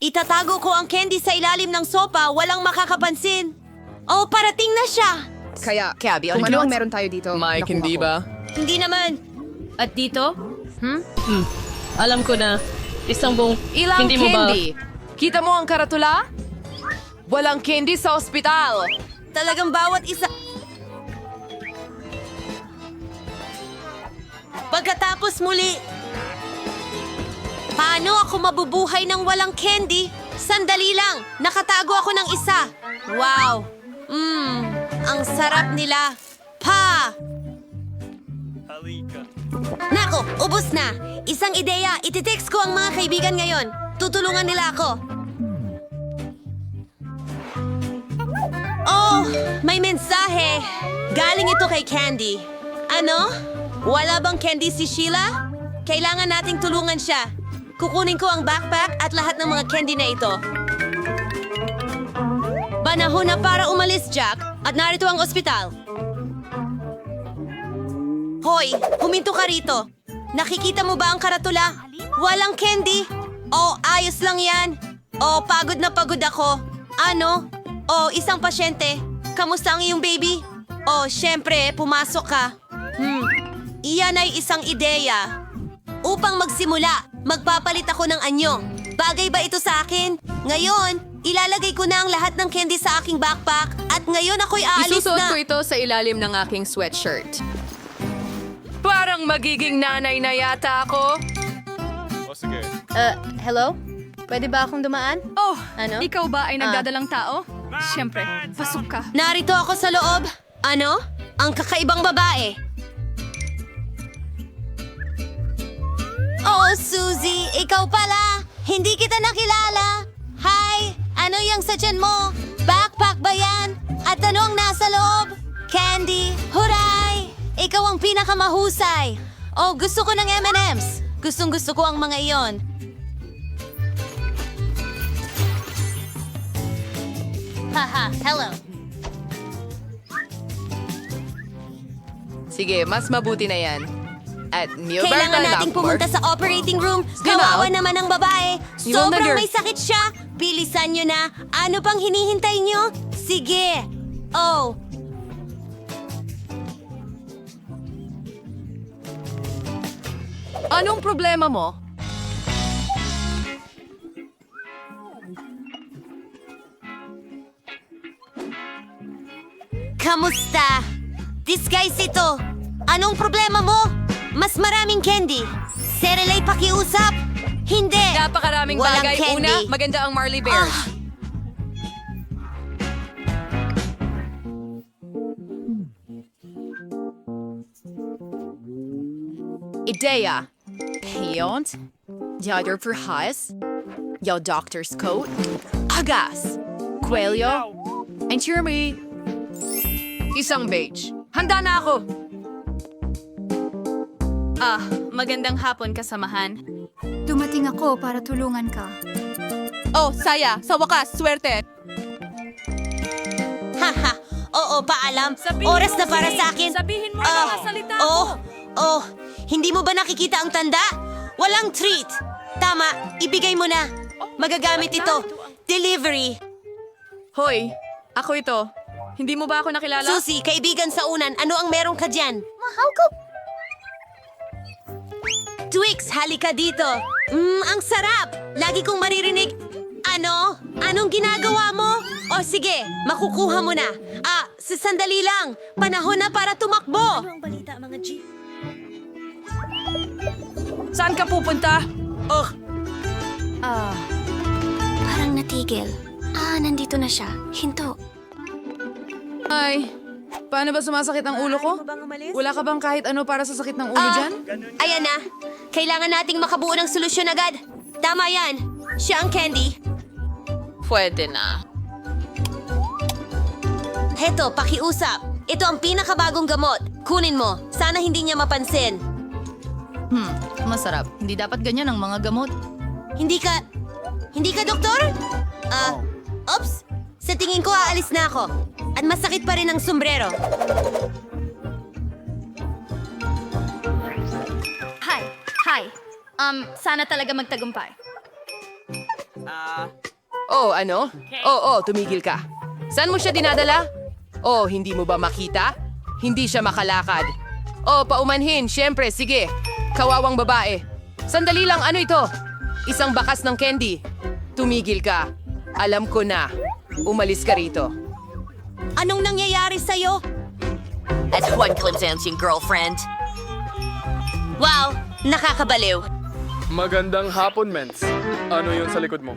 Itatago ko ang candy sa ilalim ng sopa, walang makakapansin. Oh, parating na siya! Kaya, kung ano ang meron tayo dito, Mike, nakuha hindi ko. ba? Hindi naman. At dito? Alam ko na. Isang buong... Ilang Hindi mo ba... candy? Kita mo ang karatula? Walang candy sa ospital. Talagang bawat isa... Pagkatapos muli... Paano ako mabubuhay ng walang candy? Sandali lang! Nakatago ako ng isa! Wow! Ang sarap nila! Pa! Nako, ubos na! Isang ideya, ititext ko ang mga kaibigan ngayon. Tutulungan nila ako. Oh, may mensahe. Galing ito kay Candy. Ano? Wala bang candy si Sheila? Kailangan nating tulungan siya. Kukunin ko ang backpack at lahat ng mga candy na ito. Panahon na para umalis, Jack. At narito ang ospital. Hoy, huminto ka rito. Nakikita mo ba ang karatula? Walang candy. Oh, ayos lang yan. Oh, pagod na pagod ako. Ano? Oh, isang pasyente. Kamusta ang iyong baby? Oh, syempre, pumasok ka. Iyan ay isang ideya. Upang magsimula, magpapalit ako ng anyo. Bagay ba ito sa akin? Ngayon, ilalagay ko na ang lahat ng candy sa aking backpack at ngayon ako'y aalis Isusuot na. ko ito sa ilalim ng aking sweatshirt. Parang magiging nanay na yata ako. Hello? Pwede ba akong dumaan? Oh, Ano? ikaw ba ay nagdadalang tao? Siyempre, pasok ka. Narito ako sa loob. Ano? Ang kakaibang babae. Oh, Suzy, ikaw pala. Hindi kita nakilala. Hi, ano yung sa tiyan mo? Backpack ba yan? At ano ang nasa loob? Candy, huray! Ikaw ang pinakamahusay. Oh, gusto ko ng M&M's. Gustong gusto ko ang mga iyon. Haha, hello. Sige, mas mabuti na yan. At Kailangan nating pumunta sa operating room. Kawawa naman ang babae. You will Sobrang never- may sakit siya. Bilisan nyo na. Ano pang hinihintay nyo? Sige. Oh. Anong problema mo? Kamusta? Disguise ito. Anong problema mo? Mas maraming candy. Serelay pakiusap? Hindi. Napakaraming Walang bagay. candy. Una, maganda ang Marley Bears. Ah. Ideya. Paint. Yadder for Haas. Your doctor's coat. Agas. Coelho. And Jeremy. Isang beige. Handa na ako. Magandang hapon, kasamahan. Dumating ako para tulungan ka. Oh, Saya. Sa wakas, swerte. Haha. Oo, paalam. Oras na para sa akin. Sabihin mo ang Ah, mga salita oh, hindi mo ba nakikita ang tanda? Walang treat. Tama, ibigay mo na. Magagamit ito. Delivery. Hoy, ako ito. Hindi mo ba ako nakilala? Susie, kaibigan sa unan, ano ang meron ka dyan? Mahal ko. Twix, halika dito. Ang sarap. Lagi kong maririnig. Ano? Anong ginagawa mo? O sige, makukuha mo na. Sandali lang. Panahon na para tumakbo. Ano ang balita, mga G? Saan ka pupunta? Parang natigil. Nandito na siya. Hinto. Ay, paano ba sumasakit ang ulo ko? Wala ka bang kahit ano para sa sakit ng ulo dyan? Ayan na. Kailangan nating makabuo ng solusyon agad. Tama yan. Siya ang candy. Pwede na. Heto, pakiusap. Ito ang pinakabagong gamot. Kunin mo. Sana hindi niya mapansin. Masarap. Hindi dapat ganyan ang mga gamot. Hindi ka doktor? Oops. Sa tingin ko aalis na ako. At masakit pa rin ang sombrero. Hi. Sana talaga magtagumpay. Oh, ano? Oo, tumigil ka. Saan mo siya dinadala? Oh, hindi mo ba makita? Hindi siya makalakad. Oh, paumanhin, syempre, sige. Kawawang babae. Sandali lang, ano ito? Isang bakas ng candy. Tumigil ka. Alam ko na. Umalis ka rito. Anong nangyayari sa'yo? At Juan Clemsansing girlfriend. Wow, nakakabaliw. Magandang hapon, Mens. Ano yun sa likod mo?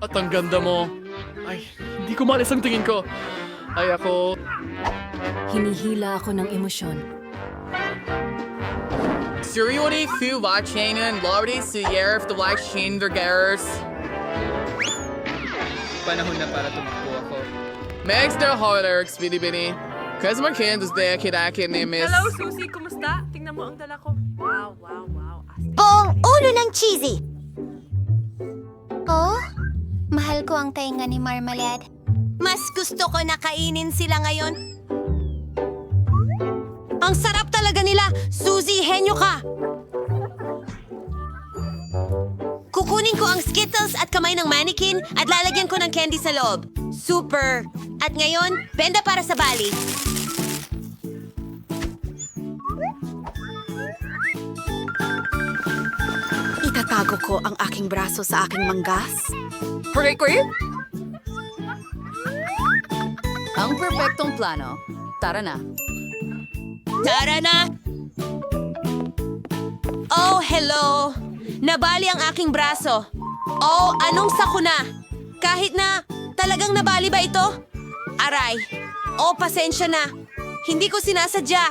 At ang ganda mo. Ay, hindi ko malis ang tingin ko. Ay, ako... Hinihila ako ng emosyon. Suriyori fu Vachanan Lordy Suyerf the Black Shin Vergers. Panahon na para tumakbo ako. Max der Horlerks Bini. Customer Kansas Day Kidaki Nimis. Susie. Kumusta? Tingnan mo ang dala ko. Wow. Buong ulo ng cheesy! Oh, mahal ko ang tainga ni Marmalade. Mas gusto ko na kainin sila ngayon. Ang sarap talaga nila! Suzy, henyo ka! Kukunin ko ang Skittles at kamay ng mannequin at lalagyan ko ng candy sa loob. Super! At ngayon, benda para sa bali. Itatago ko ang aking braso sa aking manggas. Ang perpektong plano. Tara na. Tara na! Oh, hello! Nabali ang aking braso. Oh, anong sakuna? Kahit na, talagang nabali ba ito? Aray! Oh, pasensya na. Hindi ko sinasadya.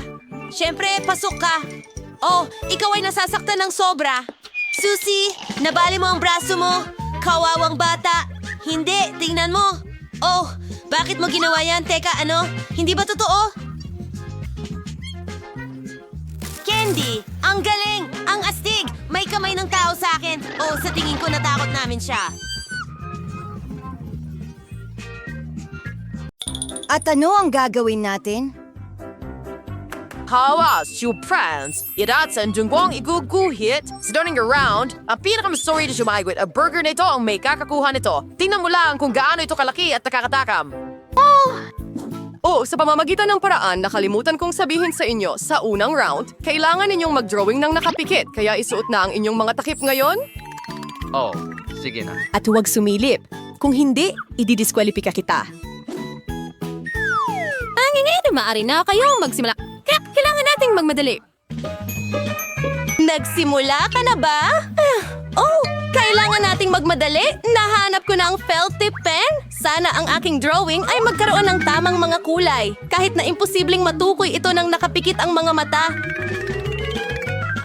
Siyempre, pasok ka. Oh, ikaw ay nasasaktan ng sobra. Susie, nabali mo ang braso mo. Kawawang bata. Hindi, tingnan mo. Oh, bakit mo ginawa yan? Teka, ano? Hindi ba totoo? Candy! Ang galing! Ang astig! May kamay ng tao sa akin. Oh, sa tingin ko natakot namin siya. At ano ang gagawin natin? Hawa, Suprans, iratsan jungwang iguguhit, stunning around, ang pinakamasuri na sumagwit, a burger na ito ang may kakakuha nito. Tingnan mo lang kung gaano ito kalaki at nakakatakam. Oh, sa pamamagitan ng paraan, nakalimutan kong sabihin sa inyo, sa unang round, kailangan ninyong mag-drawing ng nakapikit, kaya isuot na ang inyong mga takip ngayon. Oh, sige na. At huwag sumilip. Kung hindi, ididiskwalipika kita. Ngayon, maaari na kayong magsimula. Kaya kailangan nating magmadali. Nagsimula ka na ba? Oh, kailangan nating magmadali. Nahanap ko na ang felt tip pen. Sana ang aking drawing ay magkaroon ng tamang mga kulay. Kahit na imposibleng matukoy ito ng nakapikit ang mga mata.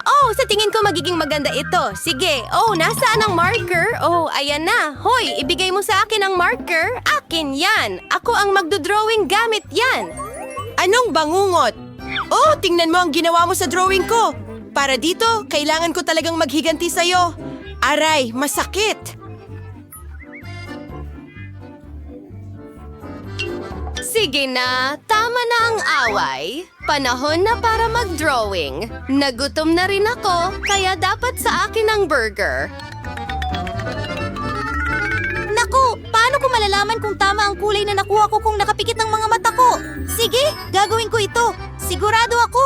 Oh, sa tingin ko magiging maganda ito. Sige. Oh, nasaan ang marker? Oh, ayan na. Hoy, ibigay mo sa akin ang marker. Akin yan. Ako ang magdodrawing gamit yan. Anong bangungot? Oh, tingnan mo ang ginawa mo sa drawing ko. Para dito, kailangan ko talagang maghiganti sa'yo. Aray, masakit. Sige na, tama na ang away. Panahon na para mag-drawing. Nagutom na rin ako, kaya dapat sa akin ang burger. Naku, paano ko malalaman kung tama ang kulay na nakuha ko kung nakapikit ng mga mata ko? Sige, gagawin ko ito. Sigurado ako.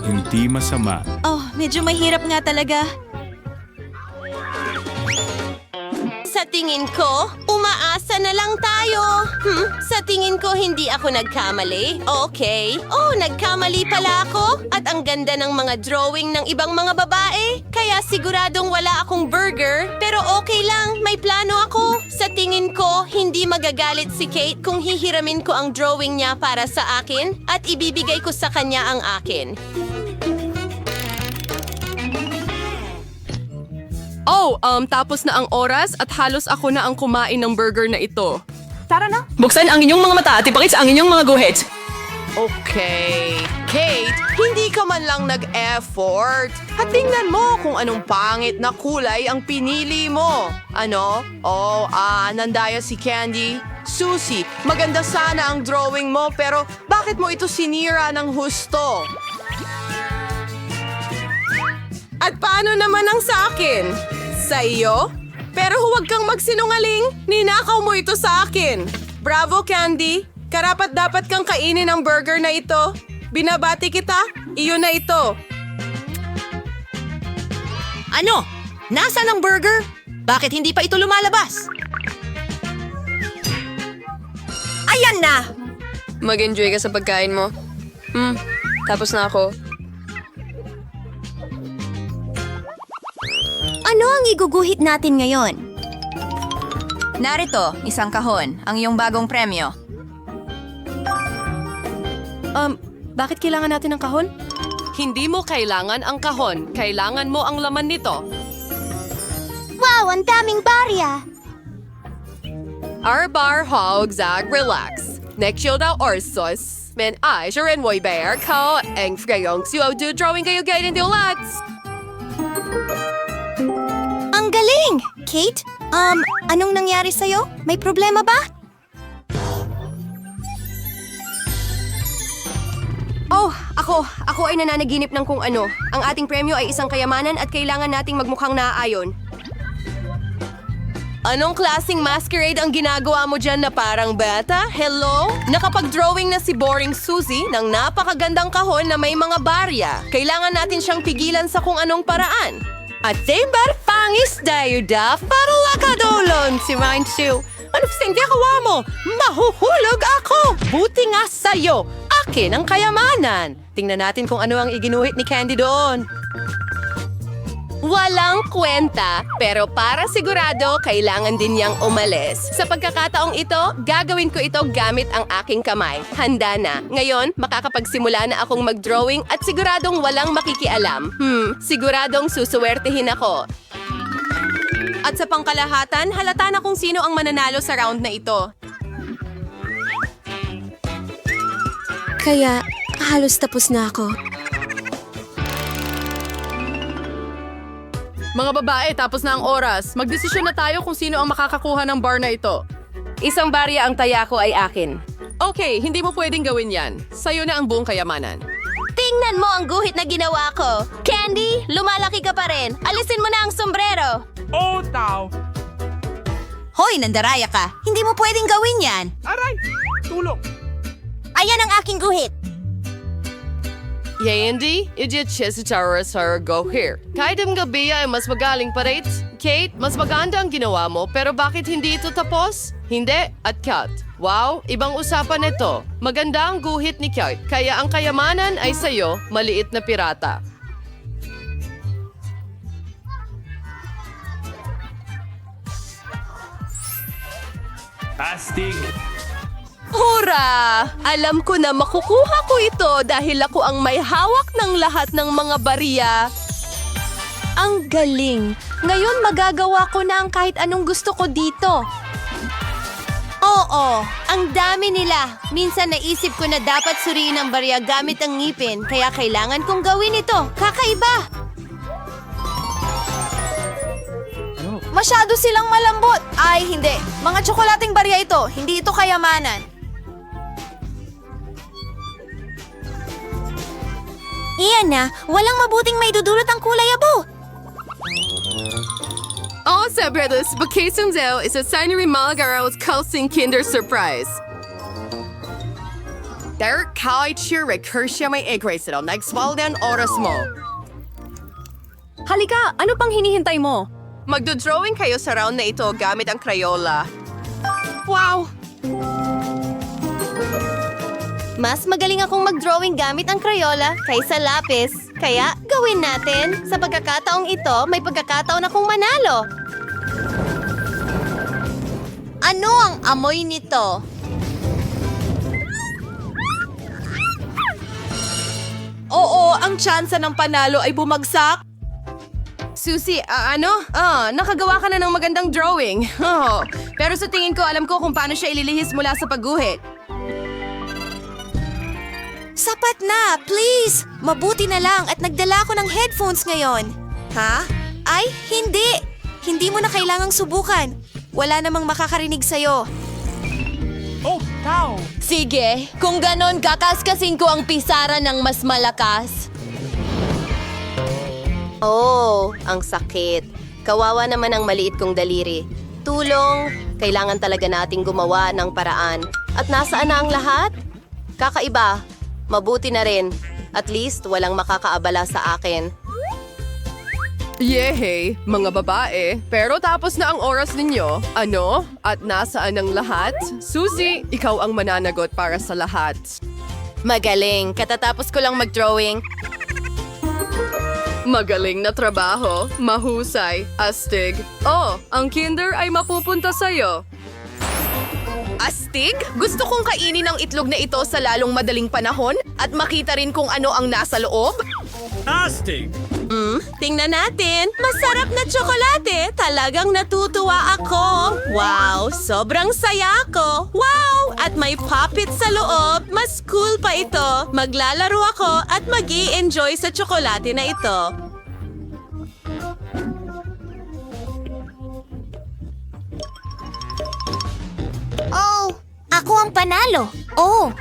Hindi masama. Oh, medyo mahirap nga talaga. Sa tingin ko, umaasa na lang tayo. Sa tingin ko, hindi ako nagkamali. Okay. Oh, nagkamali pala ako. At ang ganda ng mga drawing ng ibang mga babae. Kaya siguradong wala akong burger. Pero okay lang, may plano ako. Sa tingin ko, hindi magagalit si Kate kung hihiramin ko ang drawing niya para sa akin at ibibigay ko sa kanya ang akin. Oh, tapos na ang oras at halos ako na ang kumain ng burger na ito. Tara na. Buksan ang inyong mga mata at ipakita ang inyong mga guhit. Okay. Kate, hindi ka man lang nag-effort. At tingnan mo kung anong pangit na kulay ang pinili mo. Ano? Oh, nandaya si Candy. Susie, maganda sana ang drawing mo pero bakit mo ito sinira ng husto? At paano naman ang sa akin? Sa iyo? Pero huwag kang magsinungaling. Ninakaw mo ito sa akin. Bravo, Candy. Karapat-dapat kang kainin ang burger na ito. Binabati kita. Iyon na ito. Ano? Nasaan ang burger? Bakit hindi pa ito lumalabas? Ayan na! Mag-enjoy ka sa pagkain mo. Tapos na ako. Ano ang iguguhit natin ngayon? Narito, isang kahon, ang iyong bagong premyo. Bakit kailangan natin ng kahon? Hindi mo kailangan ang kahon. Kailangan mo ang laman nito. Wow, ang daming barya! Arbar hog zag relax. Next daw orsos. Men ay siya mo'y bear ko ang frayong suo do drawing kayo gaya ng diolats. Ang galing! Kate, anong nangyari sa'yo? May problema ba? Oh, ako ay nananaginip ng kung ano. Ang ating premyo ay isang kayamanan at kailangan nating magmukhang naaayon. Anong klaseng masquerade ang ginagawa mo dyan na parang bata? Hello? Nakapag-drawing na si Boring Susie ng napakagandang kahon na may mga barya. Kailangan natin siyang pigilan sa kung anong paraan. At timbar pangis dayo da para lakadolon si Mindsu. Ano kasing gagawa mo? Mahuhulog ako! Buti nga sa'yo! Akin ang kayamanan! Tingnan natin kung ano ang iginuhit ni Candy doon. Walang kwenta, pero para sigurado, kailangan din niyang umalis. Sa pagkakataong ito, gagawin ko ito gamit ang aking kamay. Handa na. Ngayon, makakapagsimula na akong mag-drawing at siguradong walang makikialam. Siguradong susuwertehin ako. At sa pangkalahatan, halata na kung sino ang mananalo sa round na ito. Kaya, halos tapos na ako. Mga babae, tapos na ang oras. Magdesisyon na tayo kung sino ang makakakuha ng bar na ito. Isang barya ang taya ko ay akin. Okay, hindi mo pwedeng gawin yan. Sa'yo na ang buong kayamanan. Tingnan mo ang guhit na ginawa ko. Candy, lumalaki ka pa rin. Alisin mo na ang sombrero. Hoy, nandaraya ka. Hindi mo pwedeng gawin yan. Aray! Tulong! Ayan ang aking guhit. Yandy, idiot siya sa Taurus her go here. Kahit ang gabi ay mas magaling pa rin. Kate, mas maganda ang ginawa mo, pero bakit hindi ito tapos? Hindi, at Kat. Wow, ibang usapan nito. Maganda ang guhit ni Kate, kaya ang kayamanan ay sa'yo, maliit na pirata. Astig! Hura! Alam ko na makukuha ko ito dahil ako ang may hawak ng lahat ng mga barya. Ang galing! Ngayon magagawa ko na ang kahit anong gusto ko dito. Oo, ang dami nila. Minsan naisip ko na dapat suriin ang barya gamit ang ngipin, kaya kailangan kong gawin ito. Kakaiba! Masyado silang malambot. Ay, hindi. Mga tsokolating barya ito. Hindi ito kayamanan. Iyan na, walang mabuting may dudulot ang kulay abo. All sabredos, vacation daw is a signery malagaraos kalsing kinder surprise. Derek Kai Chirek Hershey may egg race ito. Nag-swallow na ang oras mo. Halika, ano pang hinihintay mo? Magdo-drawing kayo sa round na ito gamit ang Crayola. Wow! Mas magaling akong mag-drawing gamit ang Crayola kaysa lapis. Kaya gawin natin. Sa pagkakataong ito, may pagkakataon akong manalo. Ano ang amoy nito? Oo, ang tsansa ng panalo ay bumagsak. Susie, nakagawa ka na ng magandang drawing. Oh, pero sa tingin ko, alam ko kung paano siya ililihis mula sa pagguhit. Sapat na, please! Mabuti na lang at nagdala ko ng headphones ngayon. Ha? Ay, hindi! Hindi mo na kailangang subukan. Wala namang makakarinig sa'yo. Sige, kung ganon, kakaskasin ko ang pisara ng mas malakas. Oh, ang sakit. Kawawa naman ang maliit kong daliri. Tulong, kailangan talaga nating gumawa ng paraan. At nasaan na ang lahat? Kakaiba. Mabuti na rin. At least walang makakaabala sa akin. Yehey, mga babae. Pero tapos na ang oras ninyo. Ano? At nasaan ang lahat? Susie, ikaw ang mananagot para sa lahat. Magaling. Katatapos ko lang mag-drawing. Magaling na trabaho. Mahusay. Astig. Oh, ang kinder ay mapupunta sa'yo. Astig? Gusto kong kainin ang itlog na ito sa lalong madaling panahon at makita rin kung ano ang nasa loob. Tingnan natin. Masarap na tsokolate. Talagang natutuwa ako. Wow, sobrang saya ko. Wow! At may puppet sa loob. Mas cool pa ito. Maglalaro ako at mag-i-enjoy sa tsokolate na ito. Oh, ako ang panalo. Oh,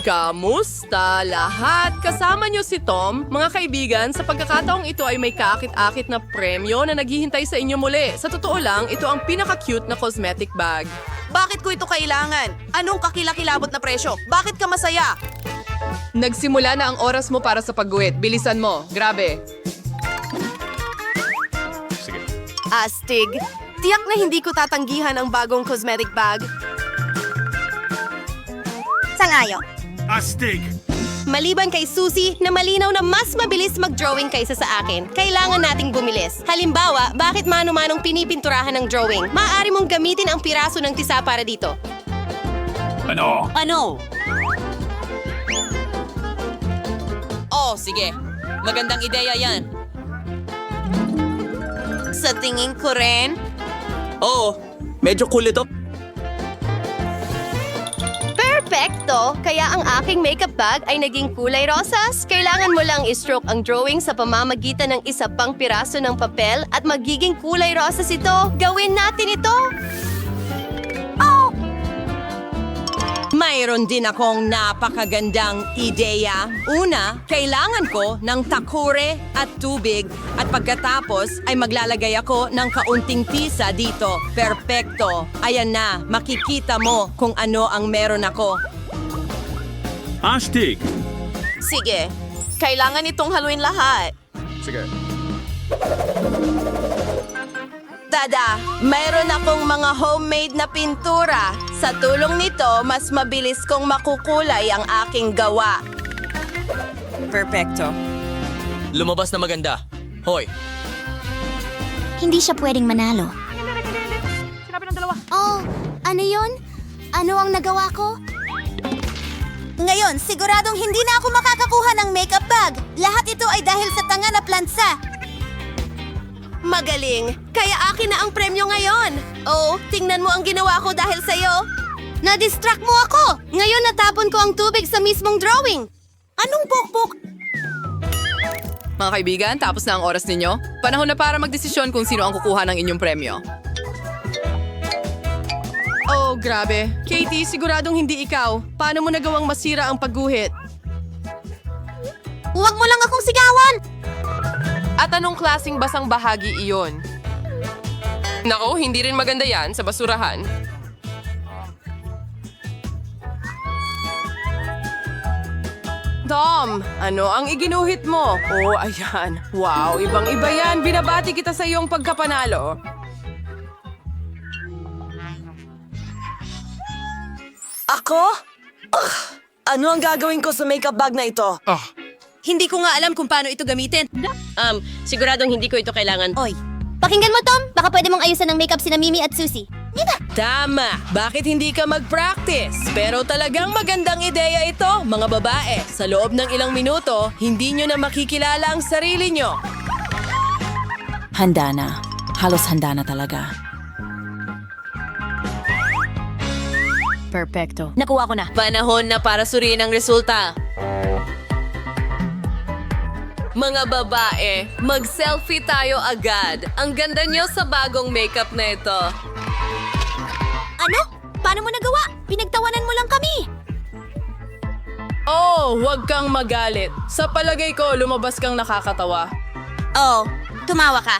Kamusta lahat? Kasama niyo si Tom. Mga kaibigan, sa pagkakataong ito ay may kaakit-akit na premyo na naghihintay sa inyo muli. Sa totoo lang, ito ang pinaka-cute na cosmetic bag. Bakit ko ito kailangan? Anong kakilakilabot na presyo? Bakit ka masaya? Nagsimula na ang oras mo para sa pagguhit. Bilisan mo. Grabe. Astig. Tiyak na hindi ko tatanggihan ang bagong cosmetic bag. sangayo. Maliban kay Susie na malinaw na mas mabilis mag-drawing kaysa sa akin, kailangan nating bumilis. Halimbawa, bakit mano-manong pinipinturahan ng drawing? Maaari mong gamitin ang piraso ng tisa para dito. Ano? Oh, sige. Magandang ideya yan. Sa tingin ko rin, Oo, medyo cool ito. Perfecto! Kaya ang aking makeup bag ay naging kulay rosas. Kailangan mo lang i-stroke ang drawing sa pamamagitan ng isa pang piraso ng papel at magiging kulay rosas ito. Gawin natin ito! mayroon din akong napakagandang ideya. Una, kailangan ko ng takure at tubig at pagkatapos ay maglalagay ako ng kaunting tisa dito. Perpekto. Ayan na, makikita mo kung ano ang meron ako. Astig! Sige, kailangan itong haluin lahat. Sige. Tada! Mayroon akong mga homemade na pintura. Sa tulong nito, mas mabilis kong makukulay ang aking gawa. Perfecto. Lumabas na maganda. Hoy, Hindi siya pwedeng manalo. Oh, ano yun? Ano ang nagawa ko? Ngayon, siguradong hindi na ako makakakuha ng makeup bag. Lahat ito ay dahil sa tanga na plansa. Magaling! Kaya akin na ang premyo ngayon! Oh, tingnan mo ang ginawa ko dahil sa'yo! Na-distract mo ako! Ngayon natapon ko ang tubig sa mismong drawing. Anong pokpok? Mga kaibigan, tapos na ang oras ninyo. Panahon na para magdesisyon kung sino ang kukuha ng inyong premyo. Oh, grabe. Katie, siguradong hindi ikaw. Paano mo nagawang masira ang pagguhit? Huwag mo lang akong sigawan! At anong klaseng basang bahagi iyon? Nako, hindi rin maganda yan sa basurahan. Tom, ano ang iginuhit mo? Oh, ayan. Wow, ibang-iba yan. Binabati kita sa iyong pagkapanalo. Ako? Ano ang gagawin ko sa makeup bag na ito? Hindi ko nga alam kung paano ito gamitin. Siguradong hindi ko ito kailangan. Oy, pakinggan mo, Tom. Baka pwede mong ayusan ng makeup sina Mimi at Susie. Di ba? Tama! Bakit hindi ka mag-practice? Pero talagang magandang ideya ito, mga babae. Sa loob ng ilang minuto, hindi nyo na makikilala ang sarili nyo. handa na. Halos handa na talaga. Perfecto. Nakuha ko na. Panahon na para suriin ang resulta. Mga babae, mag-selfie tayo agad. Ang ganda niyo sa bagong makeup na ito. Ano? Paano mo nagawa? Pinagtawanan mo lang kami. Oh, huwag kang magalit. Sa palagay ko, lumabas kang nakakatawa. Oh, tumawa ka.